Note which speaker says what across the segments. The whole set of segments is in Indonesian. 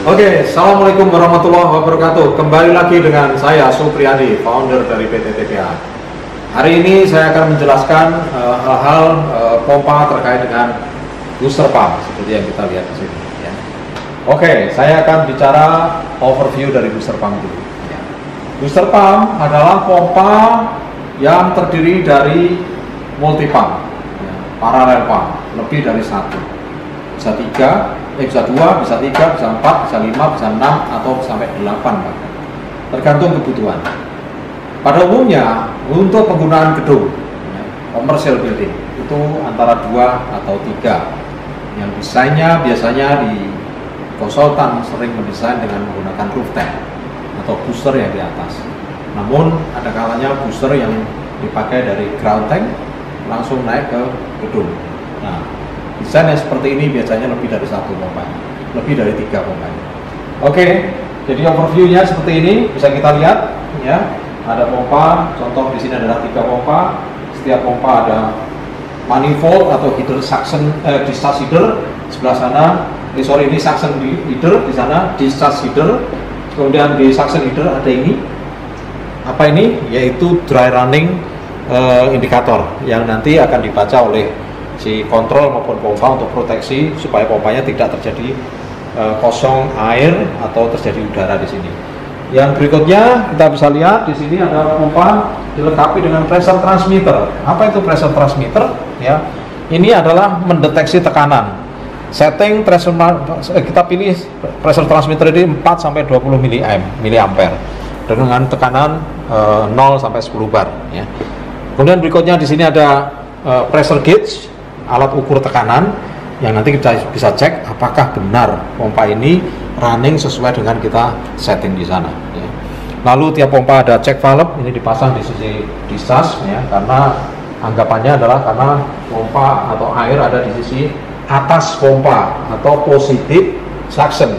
Speaker 1: Oke, Assalamualaikum warahmatullahi wabarakatuh. Kembali lagi dengan saya Supriyadi, founder dari PT TPA. Hari ini saya akan menjelaskan hal-hal pompa terkait dengan booster pump seperti yang kita lihat di sini. Ya. Oke, saya akan bicara overview dari booster pump dulu. Ya. Booster pump adalah pompa yang terdiri dari multi pump, ya, paralel pump, lebih dari satu. Bisa 3, bisa 2, bisa 3, bisa 4, bisa 5, bisa 6, atau sampai 8 bahkan. Tergantung kebutuhan. Pada umumnya untuk penggunaan gedung, ya, commercial building itu antara 2 atau 3. Yang desainnya biasanya di konsultan sering mendesain dengan menggunakan roof tank atau booster yang di atas. Namun ada kalanya booster yang dipakai dari ground tank langsung naik ke gedung. Nah, desain yang seperti ini biasanya lebih dari satu pompa, lebih dari 3 pompa. Oke, jadi overviewnya seperti ini bisa kita lihat, ya. Ada pompa, contoh di sini adalah 3 pompa. Setiap pompa ada manifold atau header suction, discharge header sebelah sana. Ini suction header di sana, discharge header. Kemudian di suction header ada ini. Apa ini? Yaitu dry running indikator yang nanti akan dibaca oleh si kontrol maupun pompa untuk proteksi supaya pompanya tidak terjadi kosong air atau terjadi udara di sini. Yang berikutnya kita bisa lihat di sini ada pompa dilengkapi dengan pressure transmitter. Apa itu pressure transmitter? Ya, ini adalah mendeteksi tekanan. Setting pressure, kita pilih pressure transmitter ini 4 sampai 20 miliampere dengan tekanan 0 sampai 10 bar. Ya. Kemudian berikutnya di sini ada pressure gauge, alat ukur tekanan yang nanti kita bisa cek apakah benar pompa ini running sesuai dengan kita setting di sana. Ya. Lalu tiap pompa ada check valve, ini dipasang di sisi discharge, ya, karena anggapannya adalah karena pompa atau air ada di sisi atas pompa atau positif suction.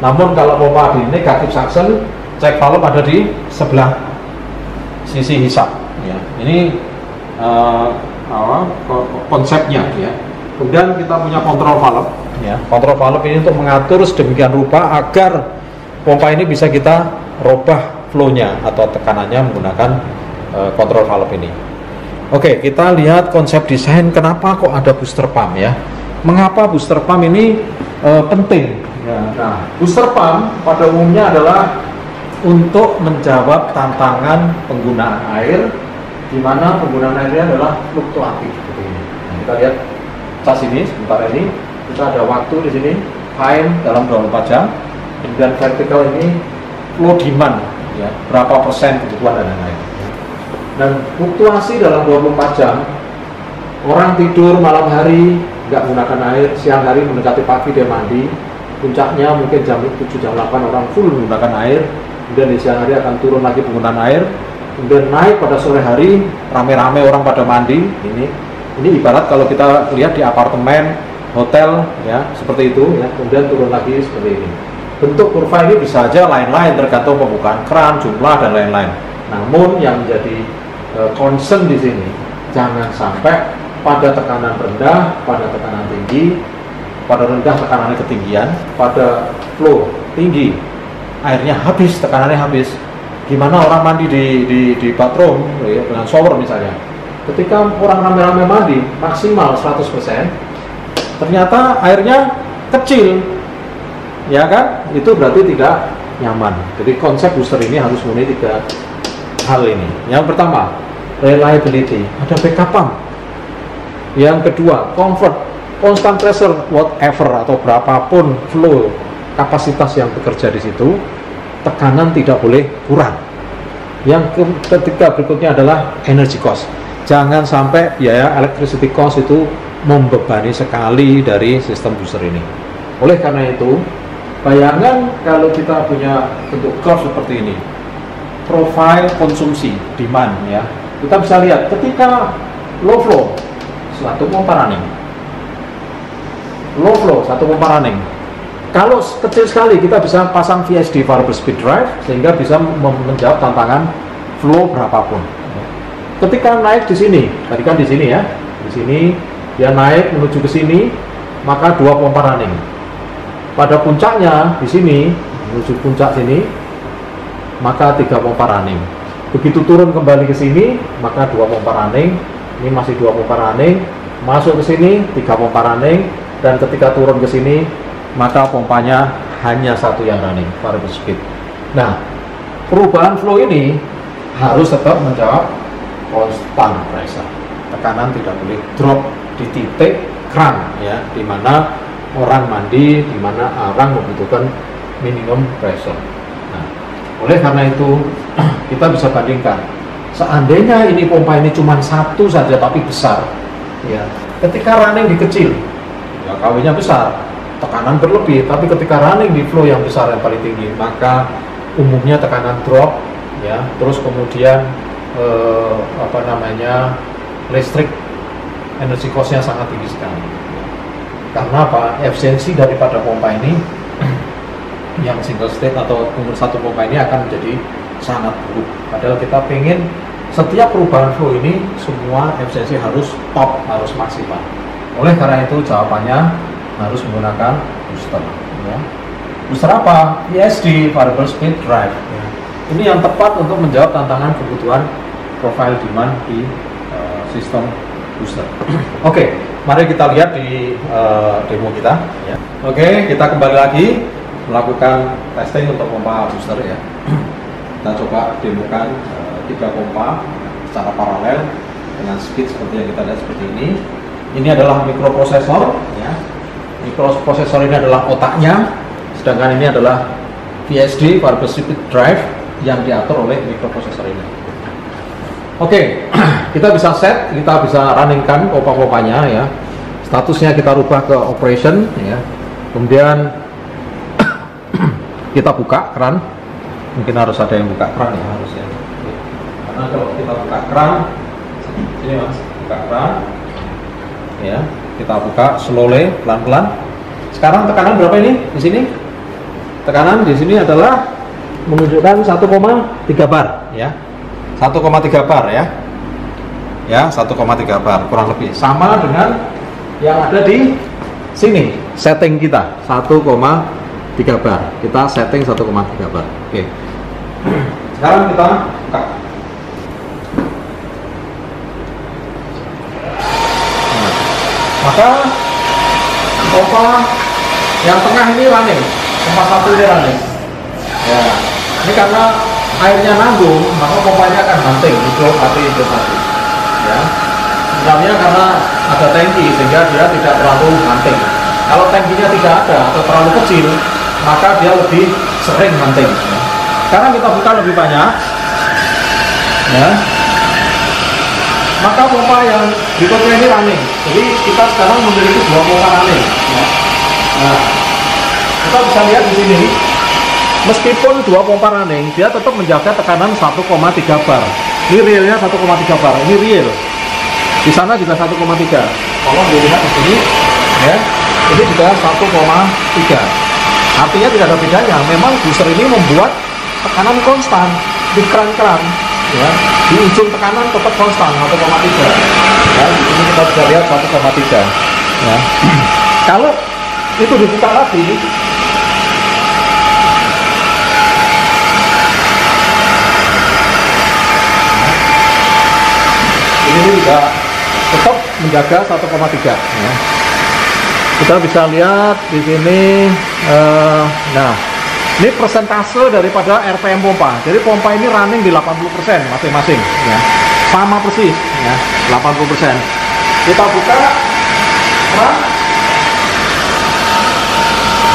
Speaker 1: Namun kalau pompa di negatif suction, check valve ada di sebelah sisi hisap. Ya. Ini konsepnya, ya. Kemudian kita punya kontrol valve, ya. Kontrol valve ini untuk mengatur sedemikian rupa agar pompa ini bisa kita robah flow-nya atau tekanannya menggunakan kontrol valve ini. Oke, kita lihat konsep desain kenapa kok ada booster pump, ya. Mengapa booster pump ini penting? Ya. Nah, booster pump pada umumnya adalah untuk menjawab tantangan penggunaan air, di mana penggunaan airnya adalah fluktuatif seperti ini. Nah, kita lihat cas ini, sebentar ini kita ada waktu di sini, time dalam 24 jam, kemudian vertikal ini flow demand, ya, berapa persen kebutuhan dan lain-lain. Dan fluktuasi dalam 24 jam, orang tidur malam hari nggak menggunakan air, siang hari mendekati pagi dia mandi, puncaknya mungkin jam 7 jam 8 orang full menggunakan air, kemudian di siang hari akan turun lagi penggunaan air. Kemudian naik pada sore hari, rame-rame orang pada mandi. Ini ibarat kalau kita lihat di apartemen, hotel, ya, seperti itu, ya. Kemudian turun lagi seperti ini. Bentuk kurva ini bisa saja lain-lain tergantung pembukaan keran, jumlah dan lain-lain. Namun yang menjadi concern di sini, jangan sampai pada tekanan rendah, pada tekanan tinggi, pada rendah tekanannya ketinggian, pada flow tinggi, airnya habis, tekanannya habis. Gimana orang mandi di bathroom, ya, dengan shower misalnya. Ketika orang rame-rame mandi maksimal 100%, ternyata airnya kecil, ya kan? Itu berarti tidak nyaman. Jadi konsep booster ini harus memenuhi 3 hal ini. Yang pertama, reliability, ada backup pump. Yang kedua, comfort, constant pressure, whatever atau berapapun flow kapasitas yang bekerja di situ, tekanan tidak boleh kurang. Yang ketiga berikutnya adalah energy cost. Jangan sampai biaya electricity cost itu membebani sekali dari sistem booster ini. Oleh karena itu, bayangkan kalau kita punya bentuk curve seperti ini, profile konsumsi, demand, ya. Kita bisa lihat ketika low flow, satu pompa running. Low flow, satu pompa running. Kalau kecil sekali kita bisa pasang VSD, variable speed drive, sehingga bisa menjawab tantangan flow berapapun. Ketika naik di sini, tadi kan di sini, ya, di sini dia naik menuju ke sini, maka 2 pompa running. pada puncaknya di sini menuju puncak sini, maka 3 pompa running. Begitu turun kembali ke sini, maka 2 pompa running. Ini masih 2 pompa running. Masuk ke sini 3 pompa running, dan ketika turun ke sini, maka pompanya hanya 1 yang running, variable speed. Nah, perubahan flow ini harus tetap menjawab constant pressure. Tekanan tidak boleh drop di titik kran, ya, di mana orang mandi, di mana orang membutuhkan minimum pressure. Nah, oleh karena itu kita bisa bandingkan. Seandainya ini pompa ini cuma 1 saja tapi besar, ya, ketika running di kecil, ya KW-nya besar, tekanan berlebih. Tapi ketika running di flow yang besar yang paling tinggi, maka umumnya tekanan drop, ya, terus kemudian listrik energi cost-nya sangat tinggi sekali. Karena apa? Efisiensi daripada pompa ini yang single state atau umur 1 pompa ini akan menjadi sangat buruk. Padahal kita pengen setiap perubahan flow ini semua efisiensi harus top, harus maksimal. Oleh karena itu jawabannya harus menggunakan booster, ya. Booster apa? VSD, variable speed drive, ya. Ini yang tepat untuk menjawab tantangan kebutuhan profile demand di sistem booster. Oke, mari kita lihat di demo kita, ya. Oke, kita kembali lagi melakukan testing untuk pompa booster, ya. Kita coba demokan 3 pompa secara paralel dengan speed seperti yang kita lihat seperti ini. Ini adalah mikroprosesor, ya. Mikroprosesor ini adalah otaknya, sedangkan ini adalah VSD, variable speed drive, yang diatur oleh mikroprosesor ini. Oke, kita bisa set, kita bisa runningkan pompa-pompanya, ya. Statusnya kita rubah ke operation, ya. Kemudian kita buka keran. Mungkin harus ada yang buka keran, ya, harusnya. Karena kalau kita buka keran, sini Mas, buka keran, ya, kita buka slowly, pelan-pelan. Sekarang tekanan berapa ini? Di sini tekanan di sini adalah menunjukkan 1,3 bar, ya. 1,3 bar, ya. Ya, 1,3 bar kurang lebih. Sama dengan yang ada di sini. Setting kita 1,3 bar. Kita setting 1,3 bar. Oke. Sekarang kita buka. Nah, maka pompa yang tengah ini running, pompa 1 ini running. Ya, ini karena airnya nanggung, maka pompanya akan banting, hidup mati. Ya, sebenarnya karena ada tangki sehingga dia tidak terlalu banting. Kalau tangkinya tidak ada atau terlalu kecil, maka dia lebih sering banting. Ya. Sekarang kita buka lebih banyak, ya. Maka pompa yang berikutnya ini running. Jadi kita sekarang memiliki 2 pompa running. Ya. Nah, kita bisa lihat di sini. Meskipun 2 pompa running, dia tetap menjaga tekanan 1,3 bar. Ini realnya 1,3 bar. Ini real. Di sana juga 1,3. Kalau dilihat di sini, ya, ini juga 1,3. Artinya tidak ada bedanya. Memang booster ini membuat tekanan konstan di keran-keran. Ya, di ujung tekanan tetap konstan 1,3. Ya, di sini kita bisa lihat 1,3. Ya. Kalau itu dibuka lagi, ini juga tetap menjaga 1,3. Ya. Kita bisa lihat di sini. Nah, ini persentase daripada RPM pompa. Jadi pompa ini running di 80% masing-masing. Ya. Sama persis, ya, 80%. Kita buka keran.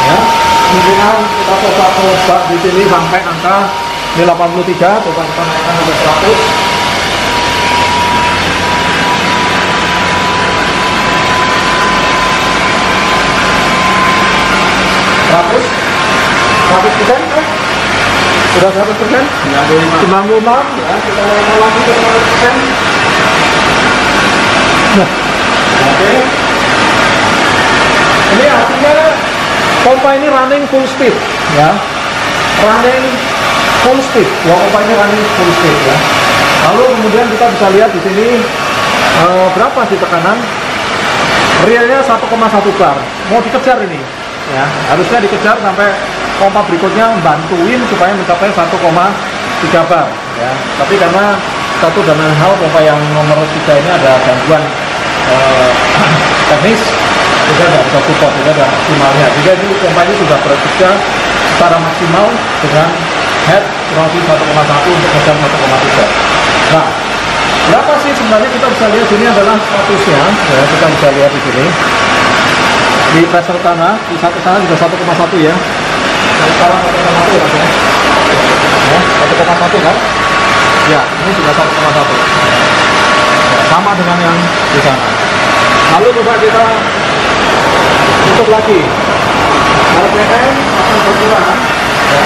Speaker 1: Ya, kemungkinan kita coba di sini sampai angka ini 83. Coba kita naikkan sampai 100. 100% kan? Sudah 100%? 96 ya, kita naikkan lagi ke 100%. Nah, oke. Ini artinya pompa ini running full speed, ya. Running full speed. Pompa ini running full speed, ya. Lalu kemudian kita bisa lihat di sini berapa sih tekanan? Realnya 1,1 bar. Mau dikejar ini. ya, harusnya dikejar sampai pompa berikutnya bantuin supaya mencapai 1,3 bar ya. Tapi karena satu dan lain hal, pompa yang nomor 3 ini ada gangguan teknis, juga tidak bisa support, juga ada maksimalnya. Jadi ini pompa ini sudah bekerja secara maksimal dengan head kurang lebih 1,1 untuk ngejam 1,3. Nah, berapa sih sebenarnya? Kita bisa lihat sini adalah statusnya ya, kita bisa lihat di sini di pressure tanah, di satu sana juga 1,1 ya. Sekarang 1,1 ya, 1,1 kan? Ya, ini juga 1,1 ya, sama dengan yang di sana. Lalu coba kita tutup lagi. RPM akan berkurang ya.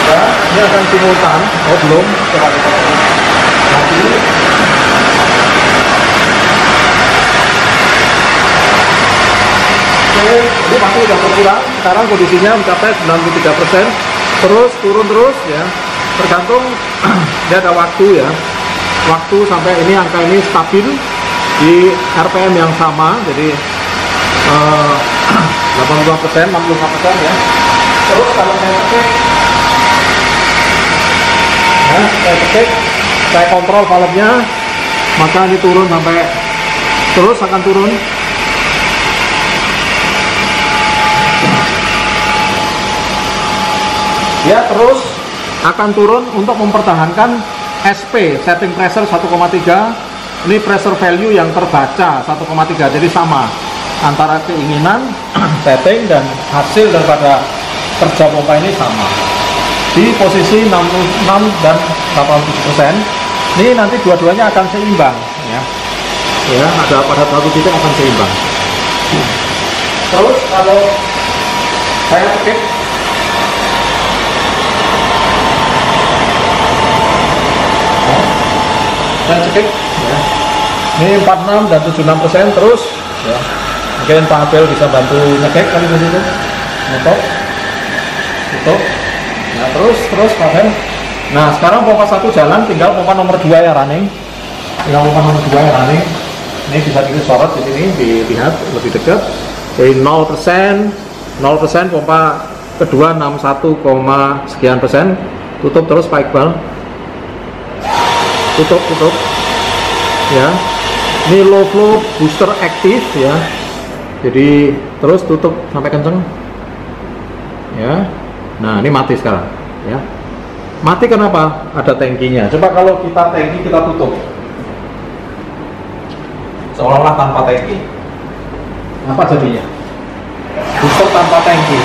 Speaker 1: Ya, ini akan simultan. Oh belum, coba kita lagi. Oke, ini pasti sudah berkurang. Sekarang kondisinya mencapai 93%. Terus turun terus ya. Tergantung dia ada waktu ya. Waktu sampai ini angka ini stabil di RPM yang sama. Jadi 82%, 65% ya. Terus kalau saya cek, saya kontrol valve-nya, maka ini turun sampai terus akan turun. Ya, terus akan turun untuk mempertahankan SP, setting pressure 1,3. Ini pressure value yang terbaca 1,3, jadi sama antara keinginan setting dan hasil daripada kerja pompa ini sama di posisi 66 dan 87%. Ini nanti dua-duanya akan seimbang ya. Ya, ada pada satu titik akan seimbang. Terus kalau saya cek ya. Ini 46 dan 76% terus ya. Mungkin Pak Abel bisa bantu ngecek kali di situ. Tutup. Nah, terus Pak Abel. Nah, sekarang pompa 1 jalan, tinggal pompa nomor 2 ya running. Tinggal pompa nomor 2 ya running. Ini bisa disorot di sini, dilihat lebih dekat. Dari 0%, pompa kedua 61, sekian persen. Tutup terus Pak Iqbal. Tutup. Ya. Ini low flow booster aktif ya. Jadi terus tutup sampai kenceng ya. Nah, ini mati sekarang ya. Mati kenapa? Ada tangkinya. Coba kalau kita tangki, kita tutup seolah-olah tanpa tangki, apa jadinya? Booster tanpa tangki.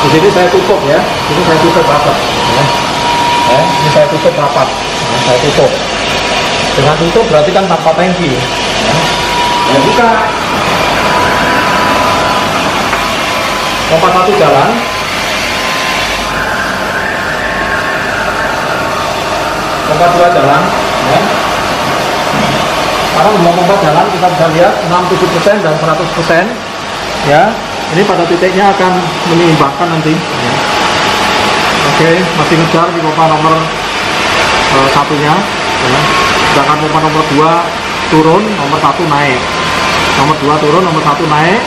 Speaker 1: Di sini saya tutup ya. Ini saya tutup rapat ya. Ini saya tutup rapat ya, saya tutup. Dengan tutup berarti kan tanpa tangki ya. Buka. Pompa 1 jalan. Pompa 2 jalan ya. Sekarang dua pompa jalan, kita bisa lihat 67% dan 100% ya. Ini pada titiknya akan menyeimbangkan nanti ya. Oke, masih ngejar di pompa nomor satunya ya. Sedangkan pompa nomor 2 turun, nomor 1 naik. Nomor 2 turun, nomor 1 naik,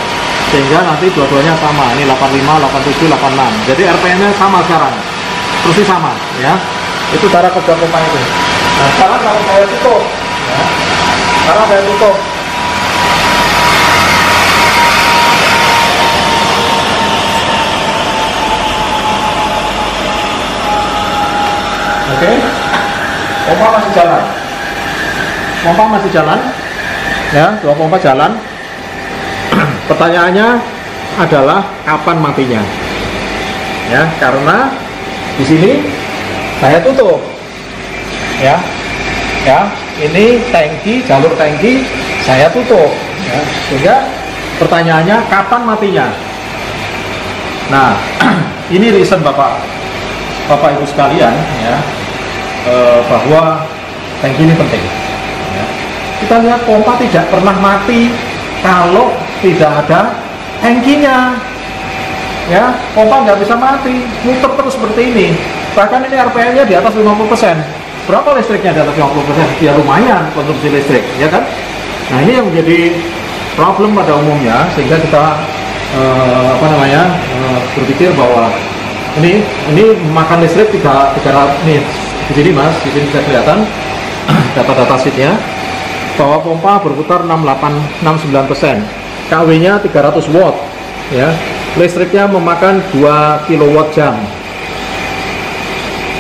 Speaker 1: sehingga nanti dua-duanya sama. Ini 85, 87, 86. Jadi RPM-nya sama sekarang, persis sama ya. Itu cara kerja pompa itu. Nah, sekarang kalau saya tutup ya. Sekarang saya tutup. Oke. Pompa masih jalan. Pompa masih jalan ya, dua pompa jalan. Pertanyaannya adalah kapan matinya ya, karena di sini saya tutup ya. Ini tangki, jalur tangki saya tutup ya. Sehingga pertanyaannya kapan matinya. Nah, ini reason Bapak Ibu sekalian ya, bahwa tangki ini penting. Kita lihat pompa tidak pernah mati kalau tidak ada tangkinya ya. Pompa nggak bisa mati, muter terus seperti ini. Bahkan ini RPM-nya di atas 50%. Berapa listriknya di atas 50%? Ya lumayan konsumsi listrik ya kan. Nah, ini yang menjadi problem pada umumnya, sehingga kita berpikir bahwa ini memakan listrik 300 nih di sini Mas, di sini bisa kelihatan data-data sheetnya bahwa pompa berputar 69%, KW-nya 300 watt ya, listriknya memakan 2 kilowatt jam.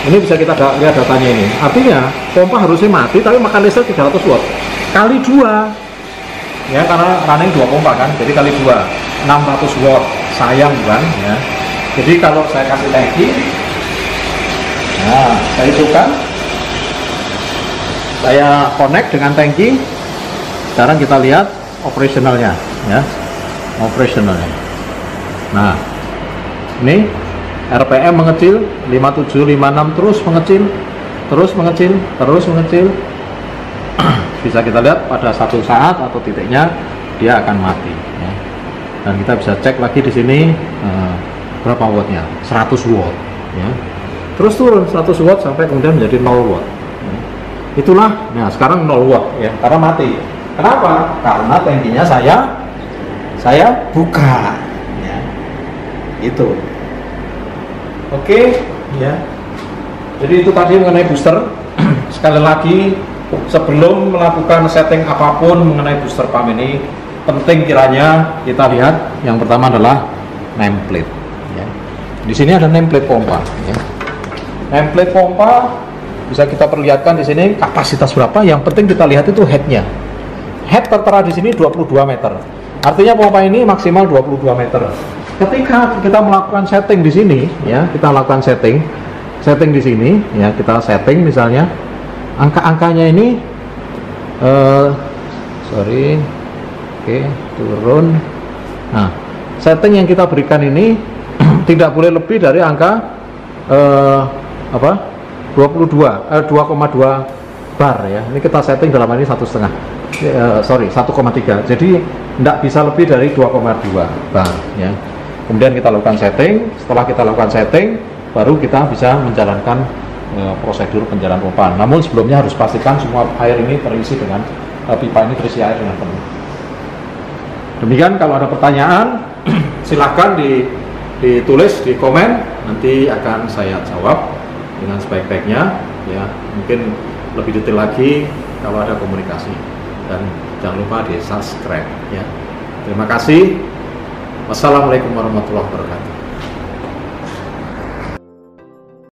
Speaker 1: Ini bisa kita lihat datanya ini, artinya pompa harusnya mati tapi makan listrik 300 watt kali 2 ya, karena running 2 pompa kan, jadi kali 2 600 watt, sayang kan ya. Jadi kalau saya kasih tangki, nah saya hidupkan, saya connect dengan tangki. Sekarang kita lihat operasionalnya ya, operasionalnya. Nah ini RPM mengecil 5756, terus mengecil, terus mengecil. Bisa kita lihat pada satu saat atau titiknya dia akan mati ya. Dan kita bisa cek lagi di sini berapa wattnya, 100 watt ya. Terus turun 100 watt sampai kemudian menjadi 0 watt ya. Itulah, nah sekarang 0 watt ya, karena mati. Kenapa? Karena tangkinya saya buka ya. Itu oke ya. Jadi itu tadi mengenai booster. Sekali lagi, sebelum melakukan setting apapun mengenai booster pump ini, penting kiranya kita lihat yang pertama adalah nameplate ya. Di sini ada nameplate pompa ya. Nameplate pompa bisa kita perlihatkan di sini kapasitas berapa. Yang penting kita lihat itu headnya. Head tertera di sini 22 meter. Artinya pompa ini maksimal 22 meter. Ketika kita melakukan setting di sini ya, kita lakukan setting di sini ya, kita setting misalnya angka-angkanya ini oke, turun. Nah, setting yang kita berikan ini tidak boleh lebih dari angka 2,2 bar ya. Ini kita setting dalam ini 1,3. Jadi tidak bisa lebih dari 2,2 bar ya. Kemudian kita lakukan setting. Setelah kita lakukan setting, baru kita bisa menjalankan prosedur penjalanan pompa. Namun sebelumnya harus pastikan semua air ini terisi dengan pipa ini terisi air dengan penuh. Demikian, kalau ada pertanyaan silahkan ditulis di komen, nanti akan saya jawab dengan sebaik-baiknya ya. Mungkin lebih detail lagi kalau ada komunikasi, dan jangan lupa di subscribe ya. Terima kasih. Wassalamualaikum warahmatullahi wabarakatuh.